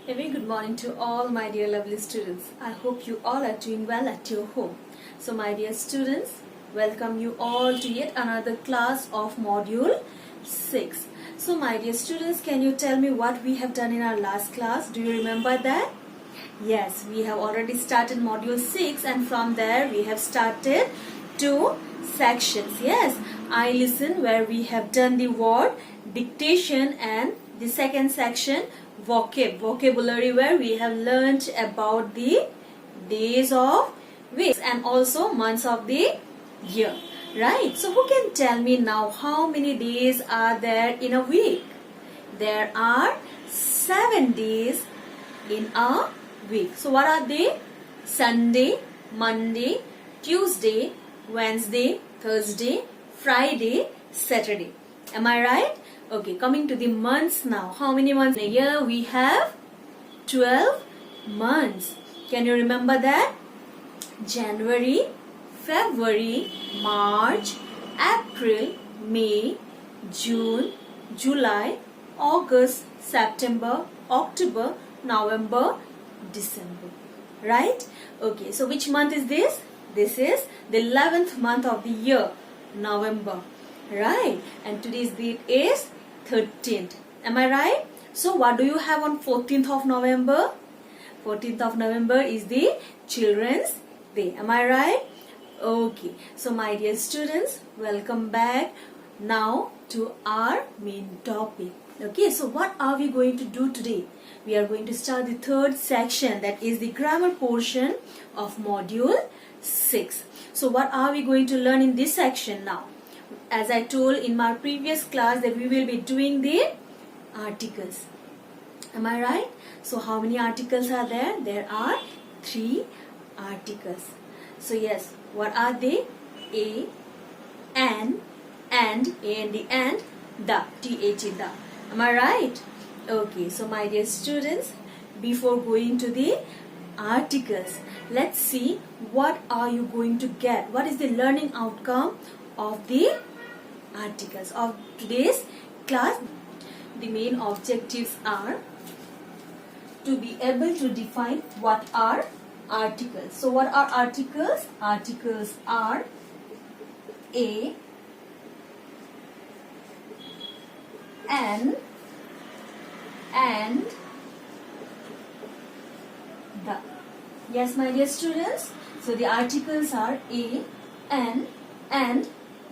A very good morning to all my dear lovely students. I hope you all are doing well at your home. So my dear students, welcome you all to yet another class of module 6. So my dear students, can you tell me what we have done in our last class? Do you remember that? Yes, we have already started module 6 and from there we have started 2 sections. Yes, I listen where we have done the word dictation and the second section vocabulary where we have learned about the days of weeks and also months of the year, right? So who can tell me now how many days are there in a week? There are 7 days in a week. So what are they? Sunday, Monday, Tuesday, Wednesday, Thursday, Friday, Saturday. Am I right? Okay, coming to the months now. How many months in a year? We have 12 months. Can you remember that? January, February, March, April, May, June, July, August, September, October, November, December. Right? Okay, so which month is this? This is the 11th month of the year, November. Right? And today's date is 13th. Am I right? So what do you have on 14th of November? 14th of November is the Children's Day. Am I right? Okay. So my dear students, welcome back now to our main topic. Okay, so what are we going to do today? We are going to start the third section, that is the grammar portion of module 6. So what are we going to learn in this section now? As I told in my previous class that we will be doing the articles. Am I right? So how many articles are there? There are 3 articles. So yes, what are they? A, and, A and the and, the, T-H-E, the. Am I right? Okay, so my dear students, before going to the articles, let's see what are you going to get. What is the learning outcome of the articles of today's class? The main objectives are to be able to define what are articles. So what are articles? Articles are a, an, and, the. Yes, my dear students. So the articles are a, an, and,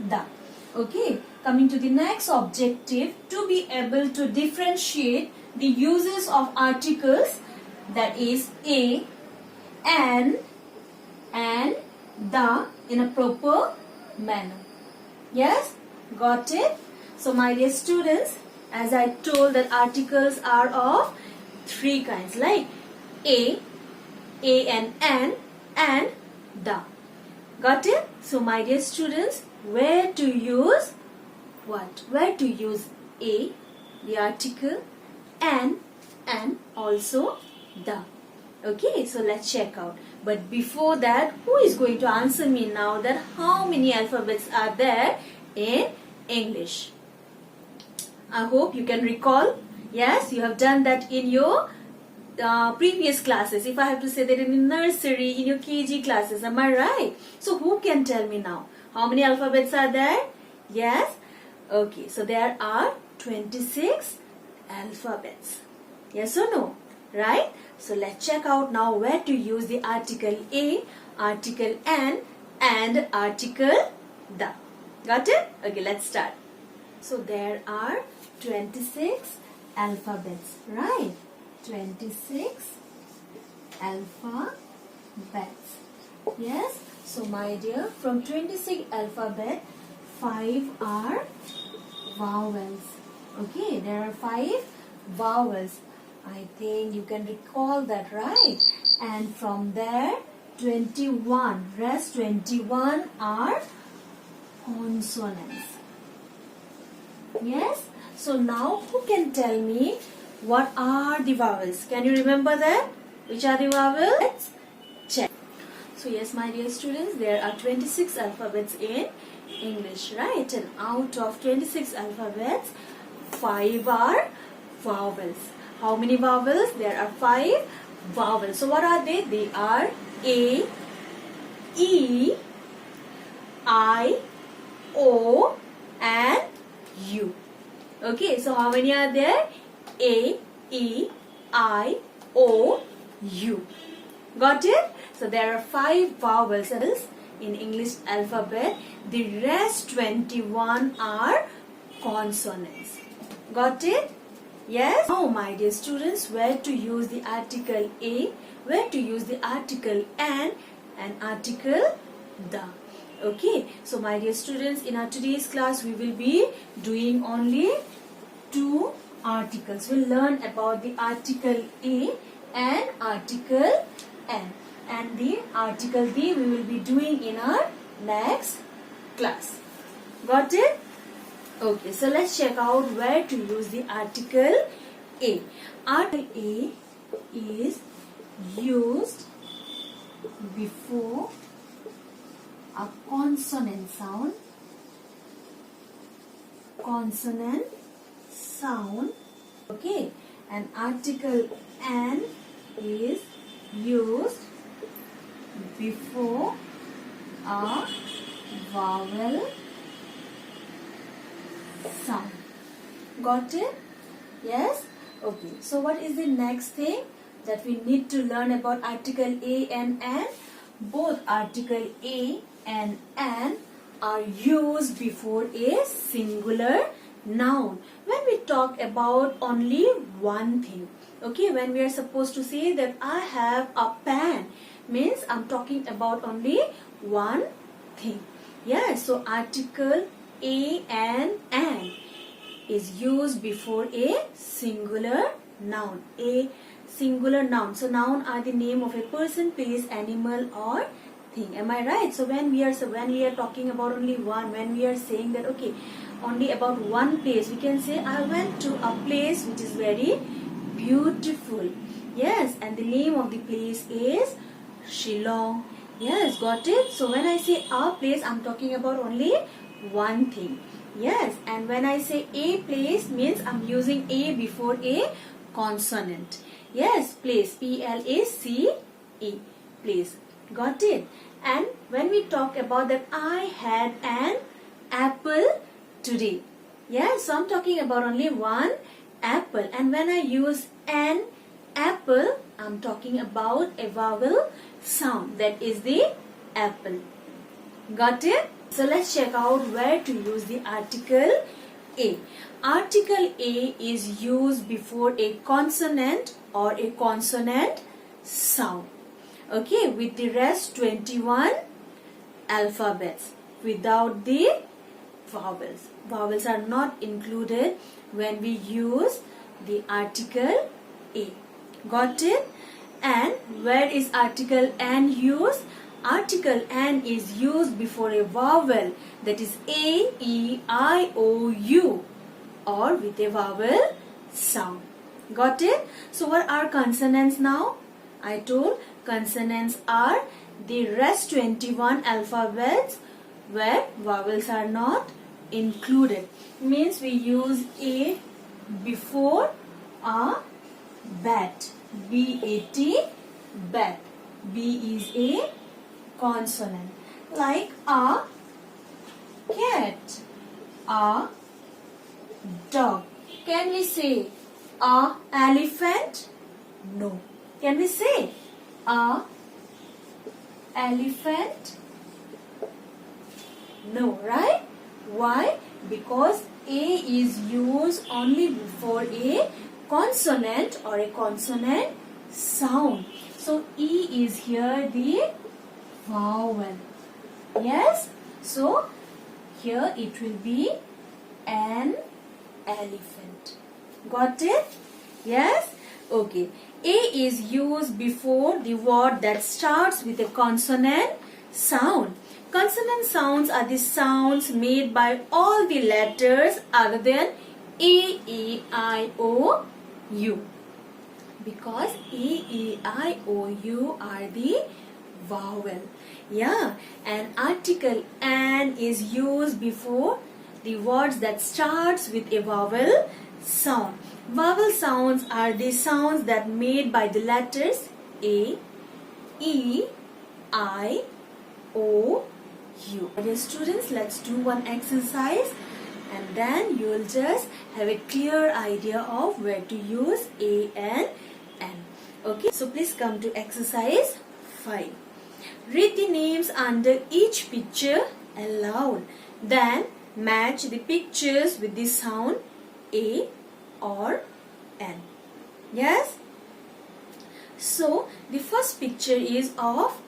the. Okay, coming to the next objective, to be able to differentiate the uses of articles, that is a, an, and, the in a proper manner. Yes, got it? So my dear students, as I told that articles are of 3 kinds, like a, and, the. Got it? So my dear students, where to use what? Where to use a, the article, and also the. Okay, so let's check out. But before that, who is going to answer me now that how many alphabets are there in English? I hope you can recall. Yes, you have done that in your previous classes. If I have to say that in nursery, in your KG classes, am I right? So who can tell me now? How many alphabets are there? Yes? Okay, so there are 26 alphabets. Yes or no? Right? So let's check out now where to use the article a, article an, and article the. Got it? Okay, let's start. So there are 26 alphabets, right? 26 alphabets. Yes? So my dear, from 26 alphabet, 5 are vowels. Okay, there are 5 vowels. I think you can recall that, right? And from there, 21. Rest 21 are consonants. Yes? So now who can tell me what are the vowels? Can you remember that? Which are the vowels? Let's check. So yes, my dear students, there are 26 alphabets in English, right? And out of 26 alphabets, 5 are vowels. How many vowels? There are 5 vowels. So what are they? They are A, E, I, O and U. Okay, so how many are there? A, E, I, O, U. Got it? So there are 5 vowels in English alphabet. The rest 21 are consonants. Got it? Yes? Now my dear students, where to use the article A, where to use the article an and article the. Okay, so my dear students, in our today's class we will be doing only 2 articles. We'll learn about the article A and article N. And the article D we will be doing in our next class. Got it? Okay, so let's check out where to use the article A. Article A is used before a consonant sound. Consonant sound. Okay, and article N is used before a vowel sound. Got it? Yes? Okay. So what is the next thing that we need to learn about article A and N? Both article A and N are used before a singular noun. When we talk about only one thing. Okay, when we are supposed to say that I have a pen, means I'm talking about only one thing. Yes, so article A and N is used before a singular noun. A singular noun. So noun are the name of a person, place, animal or thing. Am I right? So when we are talking about only one, when we are saying that okay, only about one place, we can say I went to a place which is very beautiful. Yes, and the name of the place is Shillong. Yes, got it? So when I say a place, I'm talking about only one thing. Yes, and when I say a place, means I'm using a before a consonant. Yes, place, P-L-A-C-E, place. Got it? And when we talk about that I had an apple today. Yes, so I'm talking about only one apple. And when I use an apple, I'm talking about a vowel sound. That is the apple. Got it? So let's check out where to use the article A. Article A is used before a consonant or a consonant sound. Okay, with the rest 21 alphabets without the vowels. Vowels are not included when we use the article A. Got it? And where is article N used? Article N is used before a vowel, that is A, E, I, O, U, or with a vowel sound. Got it? So what are consonants now? I told consonants are the rest 21 alphabets where vowels are not included. Means we use A before a bat. B-A-T, bat. B is a consonant. Like a cat, a dog. Can we say a elephant? No. Can we say a elephant? No, right? Why? Because A is used only before a consonant or a consonant sound. So E is here the vowel. Yes? So here it will be an elephant. Got it? Yes? Okay. A is used before the word that starts with a consonant sound. Consonant sounds are the sounds made by all the letters other than A, E, I, O, U. Because A, E, I, O, U are the vowel. Yeah. And article N is used before the words that starts with a vowel sound. Vowel sounds are the sounds that made by the letters A, E, I, O, U. Dear students, let's do one exercise and then you will just have a clear idea of where to use A and N. Okay, so please come to exercise 5. Read the names under each picture aloud. Then match the pictures with the sound A or N. Yes? So the first picture is of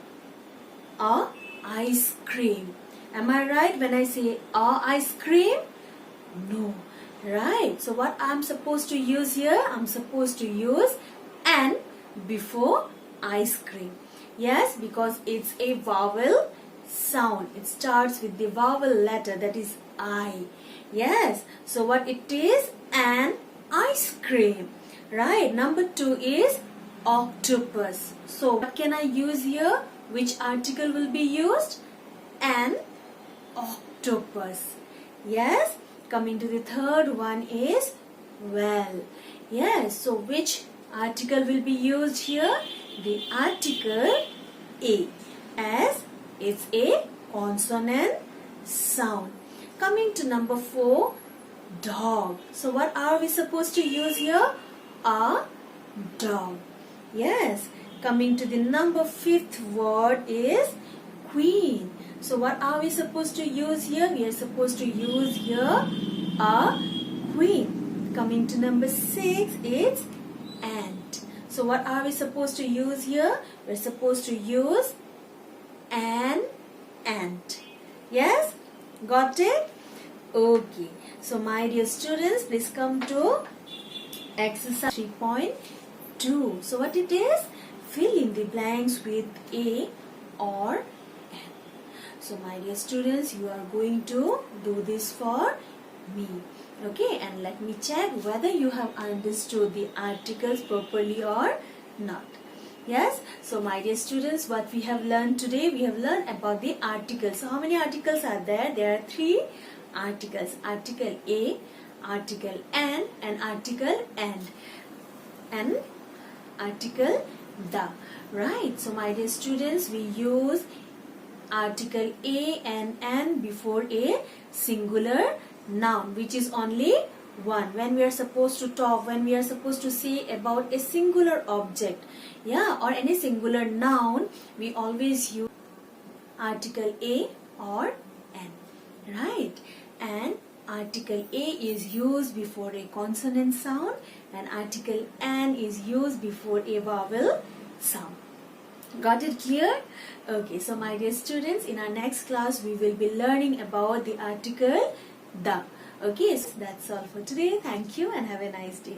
a ice cream. Am I right when I say a ice cream? No. Right. So what I'm supposed to use here? I'm supposed to use N before ice cream. Yes, because it's a vowel sound. It starts with the vowel letter, that is I. Yes. So what it is? An ice cream. Right. Number 2 is octopus. So what can I use here? Which article will be used? An octopus. Yes. Coming to the third one is well. Yes. So which article will be used here? The article A, as it's a consonant sound. Coming to number 4, dog. So what are we supposed to use here? A dog. Yes. Coming to the number 5th word is queen. So what are we supposed to use here? We are supposed to use here a queen. Coming to number 6, it's ant. So what are we supposed to use here? We're supposed to use an ant. Yes? Got it? Okay. So my dear students, please come to exercise 3.2. So what it is? Fill in the blanks with A or N. So my dear students, you are going to do this for me. Okay, and let me check whether you have understood the articles properly or not. Yes, so my dear students, what we have learned today, we have learned about the articles. So how many articles are there? There are 3 articles. Article A, article N, and article and. And article the. Right, so my dear students, we use article A and N before a singular noun, which is only one. When we are supposed to talk, when we are supposed to say about a singular object, yeah, or any singular noun, we always use article A or N, right? And article A is used before a consonant sound and article N is used before a vowel sound. Got it clear? Okay, so my dear students, in our next class we will be learning about the article the. Okay, so that's all for today. Thank you and have a nice day.